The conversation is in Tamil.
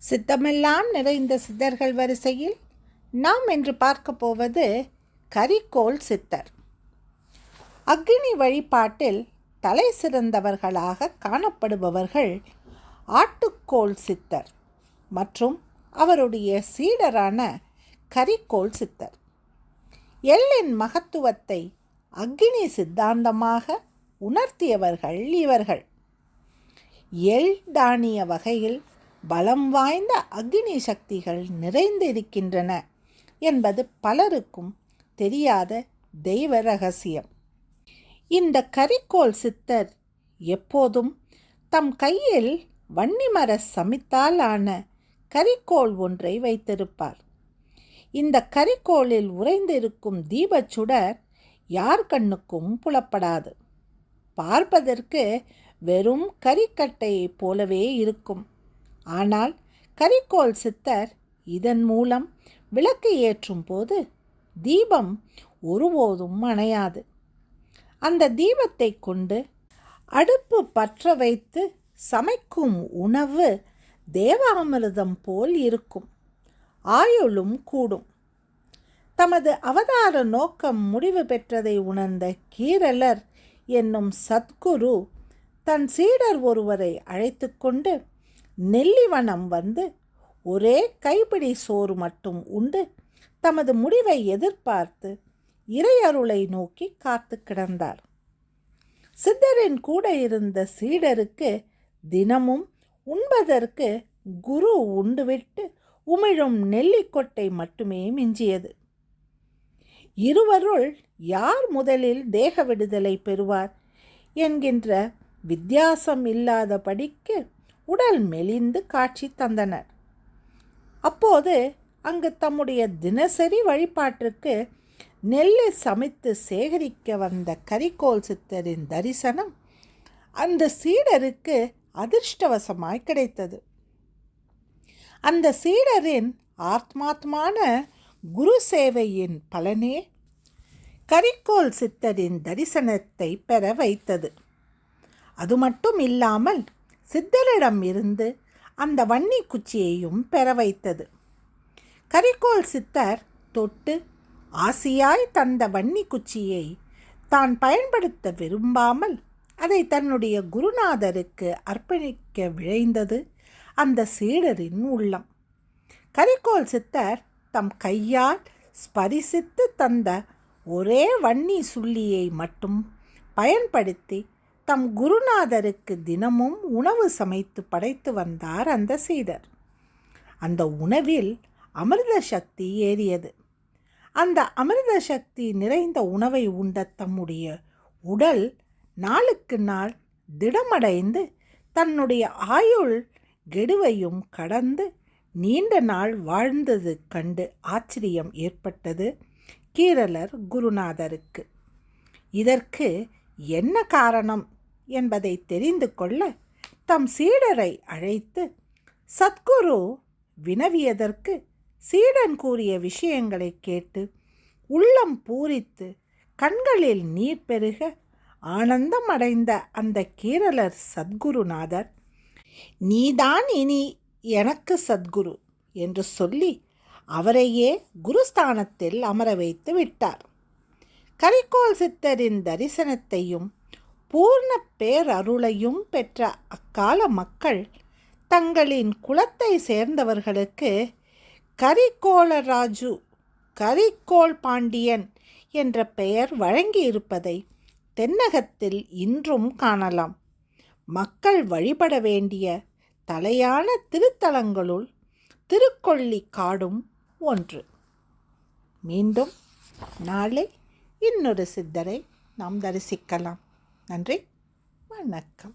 சித்தமெல்லாம் நிறைந்த சித்தர்கள் வரிசையில் நாம் இன்று பார்க்க போவது கரிக்கோல் சித்தர். அக்னி வழிபாட்டில் தலை சிறந்தவர்களாக காணப்படுபவர்கள் ஆட்டுக்கோல் சித்தர் மற்றும் அவருடைய சீடரான கரிக்கோல் சித்தர். எள்ளின் மகத்துவத்தை அக்னி சித்தாந்தமாக உணர்த்தியவர்கள் இவர்கள். எள் தானிய வகையில் பலம் வாய்ந்த அக்னி சக்திகள் நிறைந்திருக்கின்றன என்பது பலருக்கும் தெரியாத தெய்வ ரகசியம். இந்த கரிக்கோல் சித்தர் எப்போதும் தம் கையில் வன்னிமர சமித்தால் ஆன கரிக்கோல் ஒன்றை வைத்திருப்பார். இந்த கரிக்கோலில் உறைந்திருக்கும் தீபச்சுடர் யார் கண்ணுக்கும் புலப்படாது. பார்ப்பதற்கு வெறும் கரிக்கட்டையைப் போலவே இருக்கும். ஆனால் கரிக்கோல் சித்தர் இதன் மூலம் விளக்கு ஏற்றும் போது தீபம் ஒருபோதும் அணையாது. அந்த தீபத்தை கொண்டு அடுப்பு பற்ற வைத்து சமைக்கும் உணவு தேவாமிர்தம் போல் இருக்கும். ஆயுளும் கூடும். தமது அவதார நோக்கம் முடிவு பெற்றதை உணர்ந்த கீரலர் என்னும் சத்குரு தன் சீடர் ஒருவரை அழைத்து கொண்டு நெல்லிவனம் வந்து ஒரே கைப்பிடி சோறு மட்டும் உண்டு தமது முடிவை எதிர்பார்த்து இறையருளை நோக்கி காத்து கிடந்தார். சித்தரின் கூட இருந்த சீடருக்கு தினமும் உண்பதற்கு குரு உண்டுவிட்டு உமிழும் நெல்லிக்கொட்டை மட்டுமே மிஞ்சியது. இருவருள் யார் முதலில் தேக விடுதலை பெறுவார் என்கின்ற வித்தியாசம் இல்லாதபடிக்கு உடல் மெலிந்து காட்சி தந்தனர். அப்போது அங்கு தம்முடைய தினசரி வழிபாட்டிற்கு நெல்லை சமைத்து சேகரிக்க வந்த கரிக்கோல் சித்தரின் தரிசனம் அந்த சீடருக்கு அதிர்ஷ்டவசமாய் கிடைத்தது. அந்த சீடரின் ஆத்மாத்மான குரு சேவையின் பலனே கரிக்கோல் சித்தரின் தரிசனத்தை பெற வைத்தது. அது மட்டும் இல்லாமல் சித்தரிடம் இருந்து அந்த வன்னி குச்சியையும் பெற வைத்தது. கரிக்கோல் சித்தர் தொட்டு ஆசியாய் தந்த வன்னி குச்சியை தான் பயன்படுத்த விரும்பாமல் அதை தன்னுடைய குருநாதருக்கு அர்ப்பணிக்க விழைந்தது அந்த சீடரின் உள்ளம். கரிக்கோல் சித்தர் தம் கையால் ஸ்பரிசித்து தந்த ஒரே வன்னி சுள்ளியை மட்டும் பயன்படுத்தி தம் குருநாதருக்கு தினமும் உணவு சமைத்து படைத்து வந்தார் அந்த சீடர். அந்த உணவில் அமிர்த சக்தி ஏறியது. அந்த அமிர்த சக்தி நிறைந்த உணவை உண்ட தம்முடைய உடல் நாளுக்கு நாள் திடமடைந்து தன்னுடைய ஆயுள் கெடுவையும் கடந்து நீண்ட நாள் வாழ்ந்தது கண்டு ஆச்சரியம் ஏற்பட்டது கீரலர் குருநாதருக்கு. இதற்கு என்ன காரணம் என்பதை தெரிந்து கொள்ள தம் சீடரை அழைத்து சத்குரு வினவியதற்கு சீடன் கூறிய விஷயங்களை கேட்டு உள்ளம் பூரித்து கண்களில் நீர் பெருக ஆனந்தம் அடைந்த அந்த கீரலர் சத்குருநாதர், நீதான் இனி எனக்கு சத்குரு என்று சொல்லி அவரையே குருஸ்தானத்தில் அமர வைத்து விட்டார். கரிக்கோல் சித்தரின் தரிசனத்தையும் பூர்ண பேரருளையும் பெற்ற அக்கால மக்கள் தங்களின் குலத்தை சேர்ந்தவர்களுக்கு கரிக்கோளராஜு, கரிக்கோல் பாண்டியன் என்ற பெயர் வழங்கியிருப்பதை தென்னகத்தில் இன்றும் காணலாம். மக்கள் வழிபட வேண்டிய தலையான திருத்தலங்களுள் திருக்கொள்ளிக்காடும் ஒன்று. மீண்டும் நாளை இன்னொரு சித்தரை நாம் தரிசிக்கலாம். நன்றி, வணக்கம்.